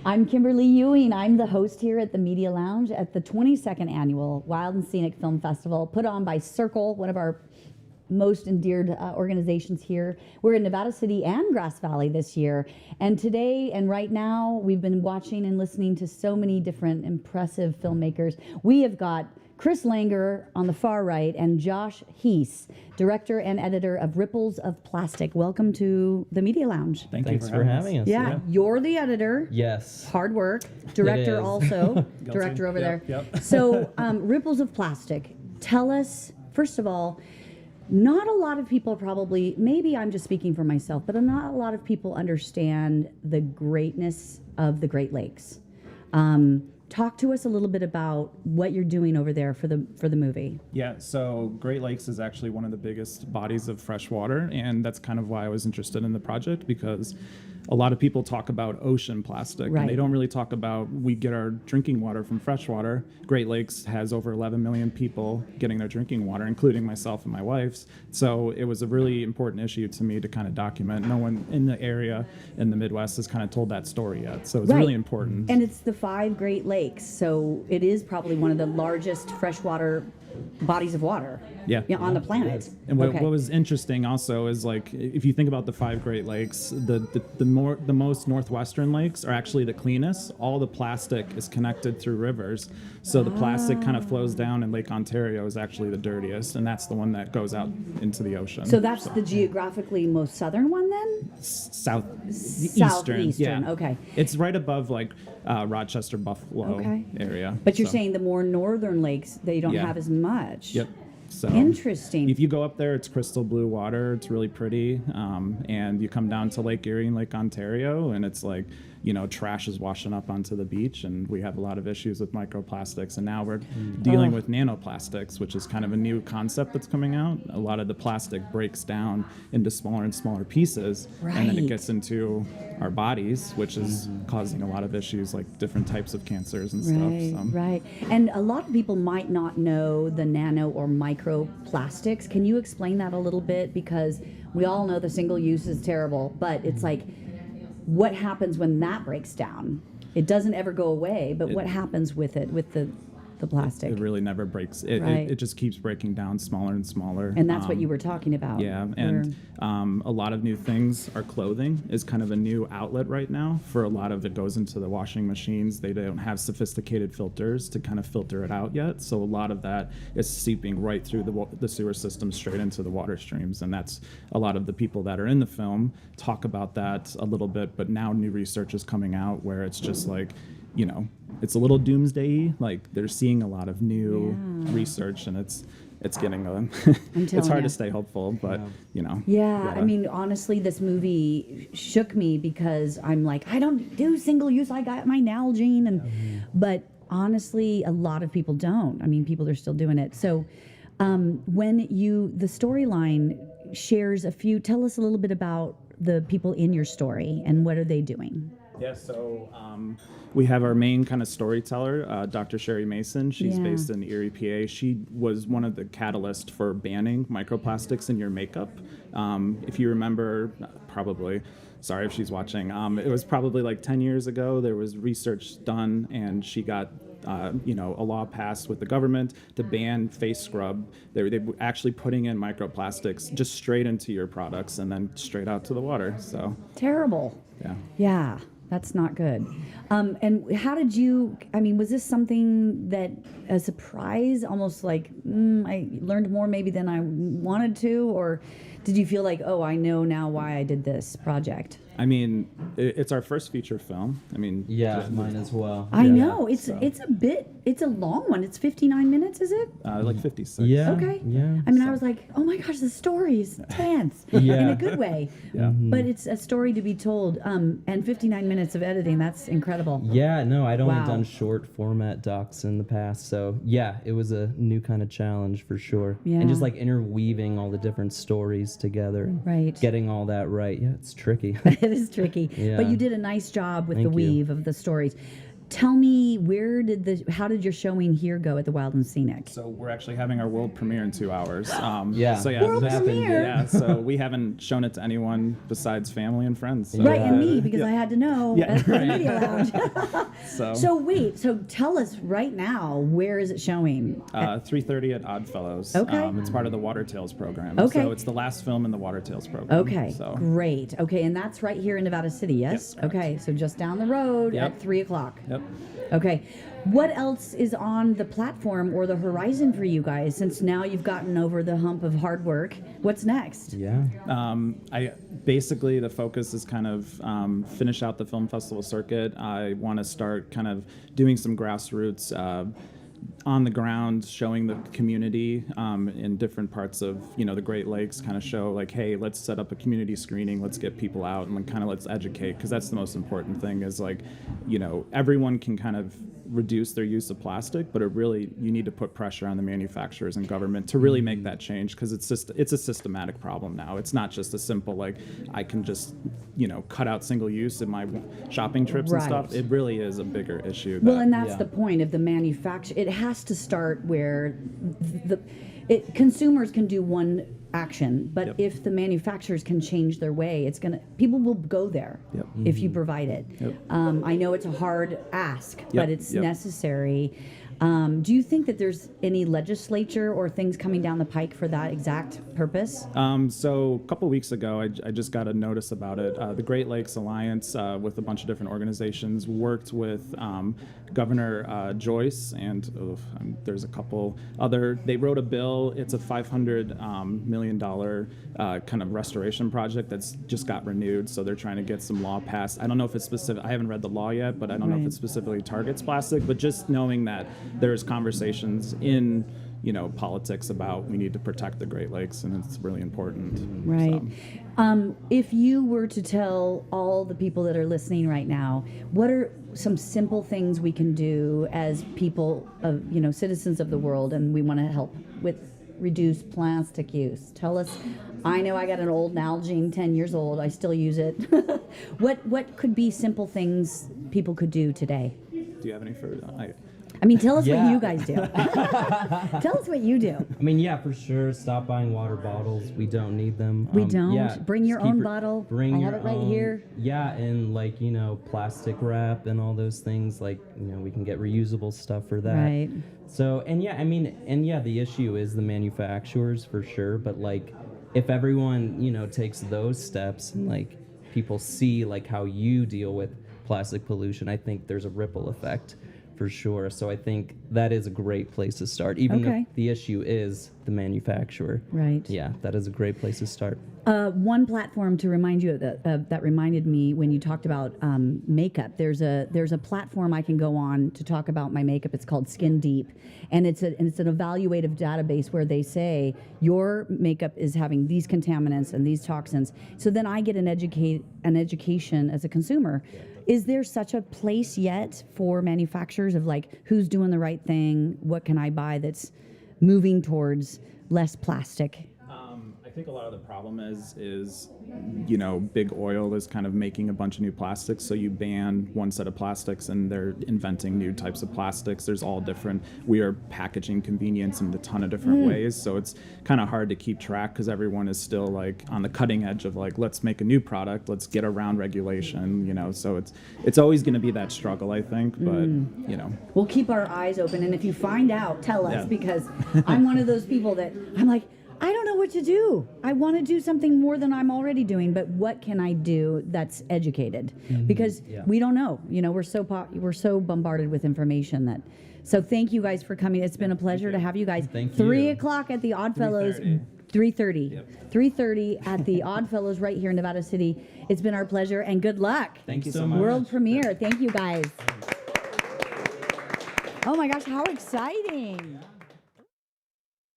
I'm Kimberly Ewing. I'm the host here at the Media Lounge at the 22nd Annual Wild and Scenic Film Festival, put on by Circle, one of our most endeared organizations here. We're in Nevada City and Grass Valley this year. And today and right now, we've been watching and listening to so many different impressive filmmakers. We have got Chris Langer on the far right and Josh Heese, director and editor of Ripples of Plastic. Welcome to the Media Lounge. Thanks for having us. Yeah, you're the editor. Yes. Hard work. Director also. Director over there. Yep. So, Ripples of Plastic. Tell us, first of all, not a lot of people probably, maybe I'm just speaking for myself, but not a lot of people understand the greatness of the Great Lakes. Talk to us a little bit about what you're doing over there for the movie. Yeah, so Great Lakes is actually one of the biggest bodies of fresh water, and that's kind of why I was interested in the project, because a lot of people talk about ocean plastic, right, and they don't really talk about we get our drinking water from fresh water. Great Lakes has over 11 million people getting their drinking water, including myself and my wife's. So it was a really important issue to me to kind of document. No one in the area in the Midwest has kind of told that story yet, so it's really important. And it's the 5 Great Lakes, so it is probably one of the largest freshwater bodies of water on the planet. And what was interesting also is, like, if you think about the 5 Great Lakes, the most northwestern lakes are actually the cleanest. All the plastic is connected through rivers, so the plastic kind of flows down, and Lake Ontario is actually the dirtiest, and that's the one that goes out into the ocean. So that's the geographically most southern one then? Southeastern. Yeah. Okay. It's right above Rochester, Buffalo area. But you're saying the more northern lakes, they don't have as much. Yep. So interesting. If you go up there, it's crystal blue water. It's really pretty. And you come down to Lake Erie and Lake Ontario, and it's like, trash is washing up onto the beach, and we have a lot of issues with microplastics. And now we're dealing with nanoplastics, which is kind of a new concept that's coming out. A lot of the plastic breaks down into smaller and smaller pieces, and then it gets into our bodies, which is causing a lot of issues like different types of cancers and stuff. So. Right. And a lot of people might not know the nano or microplastics. Can you explain that a little bit? Because we all know the single use is terrible, but it's like, what happens when that breaks down? It doesn't ever go away, but what happens with it, with the plastic? It really never breaks. It just keeps breaking down smaller and smaller. And that's what you were talking about. Yeah, and a lot of new things. Our clothing is kind of a new outlet right now. For a lot of it goes into the washing machines. They don't have sophisticated filters to kind of filter it out yet. So a lot of that is seeping right through the sewer system straight into the water streams. And that's a lot of the people that are in the film talk about that a little bit. But now new research is coming out where it's just like, it's a little doomsday-y. Like, they're seeing a lot of new research, and it's getting it's hard to stay hopeful, but I mean, honestly, this movie shook me because I'm like, I don't do single use. I got my Nalgene, but honestly, a lot of people don't. I mean, people are still doing it. So when the storyline shares tell us a little bit about the people in your story and what are they doing? Yeah, so we have our main kind of storyteller, Dr. Sherry Mason. She's based in Erie, PA. She was one of the catalysts for banning microplastics in your makeup. If you remember, probably, sorry if she's watching, it was probably like 10 years ago. There was research done, and she got a law passed with the government to ban face scrub. They were actually putting in microplastics just straight into your products and then straight out to the water. So terrible. Yeah. That's not good. And how did was this something that a surprise, almost like I learned more maybe than I wanted to, or did you feel like, I know now why I did this project? I mean, it's our first feature film. I mean, mine as well. I know it's a long one. It's 59 minutes, is it? Like 56. Yeah. Okay. Yeah. I mean, I was like, oh my gosh, the story is tense in a good way. Yeah. But it's a story to be told. And 59 minutes of editing, that's incredible. Yeah. No, I'd only done short format docs in the past, so it was a new kind of challenge for sure. Yeah. And just like interweaving all the different stories together, and getting all that right. Yeah, it's tricky. It is tricky, but you did a nice job with the weave of the stories. Tell me, how did your showing here go at the Wild and Scenic? So we're actually having our world premiere in 2 hours. Yeah. So yeah, World premiere? Yeah. So we haven't shown it to anyone besides family and friends. So, Right, and me, because yeah. I had to know Yeah, at the right. Media Lounge. So Tell us right now, where is it showing? 3:30 at Oddfellows. Okay. It's part of the Water Tales program. Okay. So it's the last film in the Water Tales program. Okay, So great. Okay, and that's right here in Nevada City, yes? Yep, correct. Okay, so just down the road Yep. at 3 o'clock. Yep. Okay. What else is on the platform or the horizon for you guys, since now you've gotten over the hump of hard work? What's next? Yeah. I basically the focus is kind of finish out the film festival circuit. I want to start kind of doing some grassroots on the ground, showing the community in different parts of the Great Lakes, kind of show like, hey, let's set up a community screening, let's get people out, and kind of let's educate, because that's the most important thing. Is like, everyone can kind of reduce their use of plastic, but you need to put pressure on the manufacturers and government to really make that change, because it's a systematic problem now. It's not just a simple like I can just cut out single use in my shopping trips and stuff. Right. It really is a bigger issue. Well, and that's yeah. the point of the manufacture. It has to start where consumers can do one action, but Yep. if the manufacturers can change their way, people will go there Yep. if you provide it. Yep. I know it's a hard ask, but it's Yep. necessary. Do you think that there's any legislature or things coming down the pike for that exact purpose? So a couple weeks ago, I just got a notice about it. The Great Lakes Alliance, with a bunch of different organizations, worked with Governor Joyce, and there's a couple other. They wrote a bill. It's a $500 million kind of restoration project that's just got renewed. So they're trying to get some law passed. I don't know if it's specific. I haven't read the law yet, but I don't know if Right. it specifically targets plastic. But just knowing that there's conversations in politics about we need to protect the Great Lakes, and it's really important. Right. So. If you were to tell all the people that are listening right now, what are some simple things we can do as people of, citizens of the world, and we want to help with reduce plastic use? Tell us. I know I got an old Nalgene, 10 years old. I still use it. What could be simple things people could do today? Do you have any further? Tell us what Yeah. you guys do. Tell us what you do. Yeah, for sure. Stop buying water bottles. We don't need them. We don't. Yeah, Bring your just keep own it- bottle. Bring I your have it right own. here. Yeah, and plastic wrap and all those things. We can get reusable stuff for that. Right. So, the issue is the manufacturers for sure. But if everyone takes those steps and people see how you deal with plastic pollution, I think there's a ripple effect. For sure. So I think that is a great place to start, even Okay. if the issue is the manufacturer. Right. Yeah, that is a great place to start. One platform to remind you of that reminded me when you talked about makeup. There's a platform I can go on to talk about my makeup. It's called Skin Deep, and it's an evaluative database where they say your makeup is having these contaminants and these toxins. So then I get an education as a consumer. Is there such a place yet for manufacturers of who's doing the right thing? What can I buy that's moving towards less plastic? I think a lot of the problem is big oil is kind of making a bunch of new plastics. So you ban one set of plastics and they're inventing new types of plastics. There's all different. We are packaging convenience in a ton of different ways. So it's kind of hard to keep track because everyone is still on the cutting edge of let's make a new product. Let's get around regulation. So it's always going to be that struggle, I think. But We'll keep our eyes open, and if you find out, tell us, Yeah. because I'm one of those people that I'm like, I don't know what to do. I want to do something more than I'm already doing, but what can I do that's educated? Because we don't know. We're so bombarded with information that. So thank you guys for coming. It's been a pleasure to have you guys. Thank you. 3 o'clock at the Oddfellows. 3:30. Yep. 3:30 at the Oddfellows right here in Nevada City. It's been our pleasure, and good luck. Thank you so much. World premiere. Thank you guys. Oh my gosh, how exciting.